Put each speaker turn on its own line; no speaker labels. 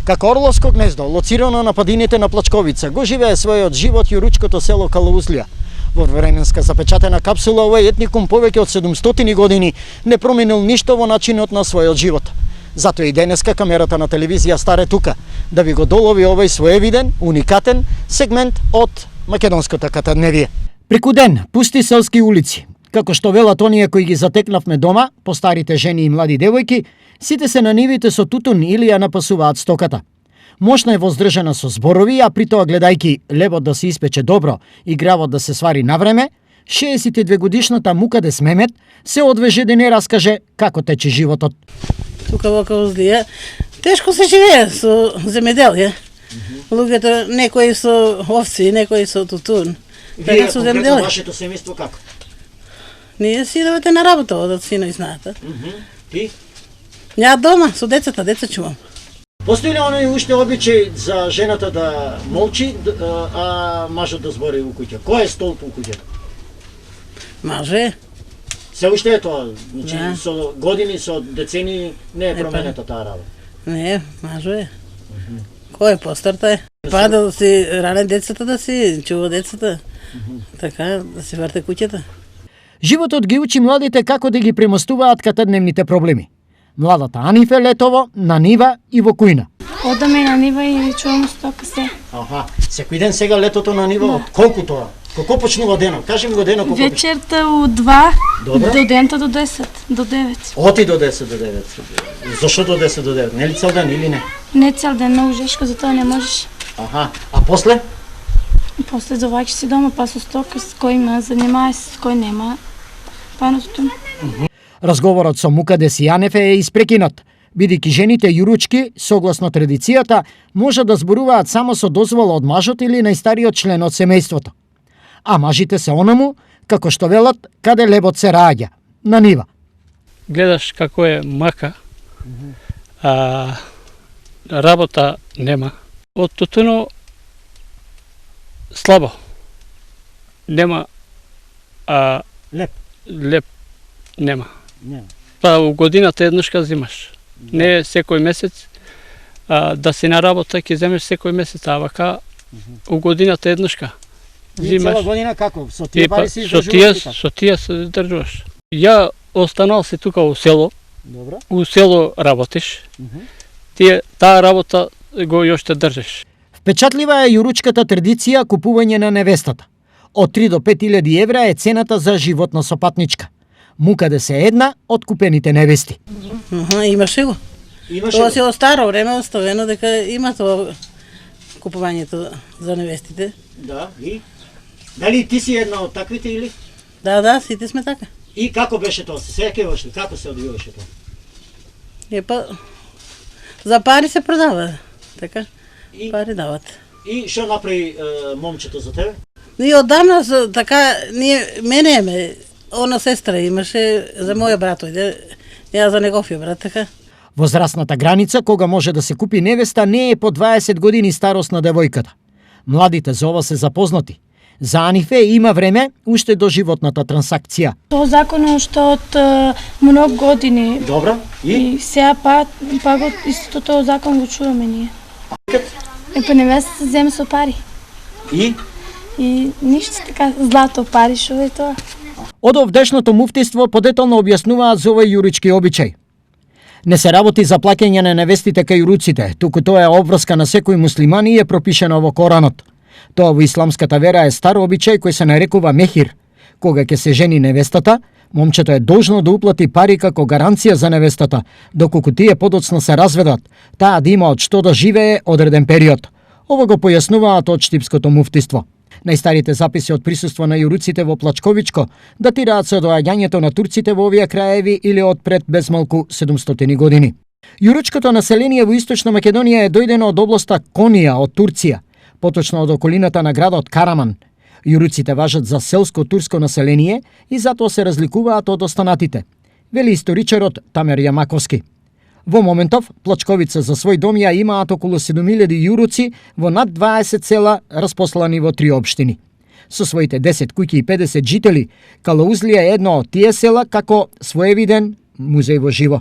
Како орловско гнездо, лоцирано на падините на Плачковица, го живее својот живот јуручкото село Калаузлија. Во временска запечатена капсула овој етникум повеќе од 700 години не променил ништо во начинот на својот живот. Затоа и денеска камерата на телевизија Старе тука, да ви го долови овој своевиден, уникатен сегмент од македонското катадневие. Преку ден, пусти селски улици. Како што велат оние кои ги затекнавме дома, постарите жени и млади девојки, сите се на нивите со тутун или ја напасуваат стоката. Мошна е воздржана со зборови, а при тоа гледајки лебот да се испече добро и гравот да се свари на време, 62 годишната Мукадес Мемет се одвеже да не раскаже како тече животот.
Тука во Калаузлија тешко се живее со земјоделие. Луѓето некои со овци, некои со тутун.
Вие конкретно вашето семејство како?
Ние си идавате на работа, одат сино и знаете.
Ти?
Ја дома со децата, деца чувам.
Постои ли оној уште обичај за жената да молчи, а мажот да збори у куќа? Кој е столб у куќата?
Маже.
Се уште е тоа, значи
Да.
со години, со децени не е променета таа работа.
Не, маже е. Кој е постарта е? Па да си ране децата, да си чува децата. Така, да си врте куќата.
Животот ги учи младите како да ги премостуваат катадневните проблеми. Младата Анифе летово на нива и во кујна.
Одаме на нива и чуваме стока се.
Аха, секој ден сега летото на нива, од колку тоа? Колку почнува денот? Кажи ми го денот колку.
Вечерта од 2
Добро.
до дента до 10, до 9.
Оти до 10 до 9. Зошто до 10 до 9? Нели цел ден или не?
Не цел ден, многу жешко, затоа не можеш.
Аха, а после?
После заваќаш си дома, па со стока, с кој има, занимаеш се, с кој нема. Па на тутун.
Разговорот со Мукадес и Анефе е испрекинат, бидејќи жените јуручки, согласно традицијата, може да зборуваат само со дозвола од мажот или најстариот член од семејството. А мажите се онаму, како што велат, каде лебот се раѓа, на нива.
Гледаш како е мака, работа нема. Од тутуно слабо. Нема леп нема. Па у годината еднашка зимаш. Не секој месец, да си на работа ќе земеш секој месец, а вака у годината еднашка.
И цела година како? Со тие пари си издржуваш?
Со тие се издржуваш. Ја останал си тука у село.
Добро.
У село работиш. Таа работа го још те држиш.
Впечатлива е јуручката традиција купување на невестата. Од 3 до 5.000 евра е цената за животна сопатничка. Мукадес е една од купените невести.
Имаше го.
Имаше
Тоа
го?
си од старо време оставено дека има тоа купувањето за невестите.
Да, и? Дали ти си една од таквите или?
Да, сите сме така.
И како беше тоа? Се сеќаваш ли? Како се одвиваше тоа?
Па, за пари се продава. Така,
И,
пари дават.
и што направи момчето за тебе?
И одамна така, мене она сестра имаше, за моја брат ојде, ја за неговиот брат, така.
Возрастната граница кога може да се купи невеста не е по 20 години старост на девојката. Младите за ова се запознати. За Анифе има време уште до животната трансакција.
Тоа закон е уште од многу години.
Добро,
И сега па го исто тоа закон го чуваме ние. Па невеста се земе со пари. И ништо така злато пари, шо е тоа.
Од овдешното муфтиство подетално објаснуваат за овој јурички обичај. Не се работи за плаќање на невестите кај јуруците, туку тоа е обврска на секој муслиман и е пропишено во Коранот. Тоа во исламската вера е стар обичај кој се нарекува мехир. Кога ќе се жени невестата, момчето е должно да уплати пари како гаранција за невестата, доколку тие подоцна се разведат, таа да има од што да живее одреден период. Ова го појаснуваат од штипското муфтиство. Најстарите записи од присуство на јуруците во Плачковичко датираат се од доаѓањето на турците во овие краеви или од пред безмалку 700 години. Јуручкото население во Источна Македонија е дојдено од областа Конија од Турција, поточно од околината на градот Караман. Јуруците важат за селско-турско население и затоа се разликуваат од останатите, вели историчарот Тамер Јамаковски. Во моментов, Плачковица за свој дом ја имаат околу 7000 јуруци во над 20 села распослани во 3 општини. Со своите 10 куќи и 50 жители, Калаузлија е едно од тие села како своевиден музеј во живо.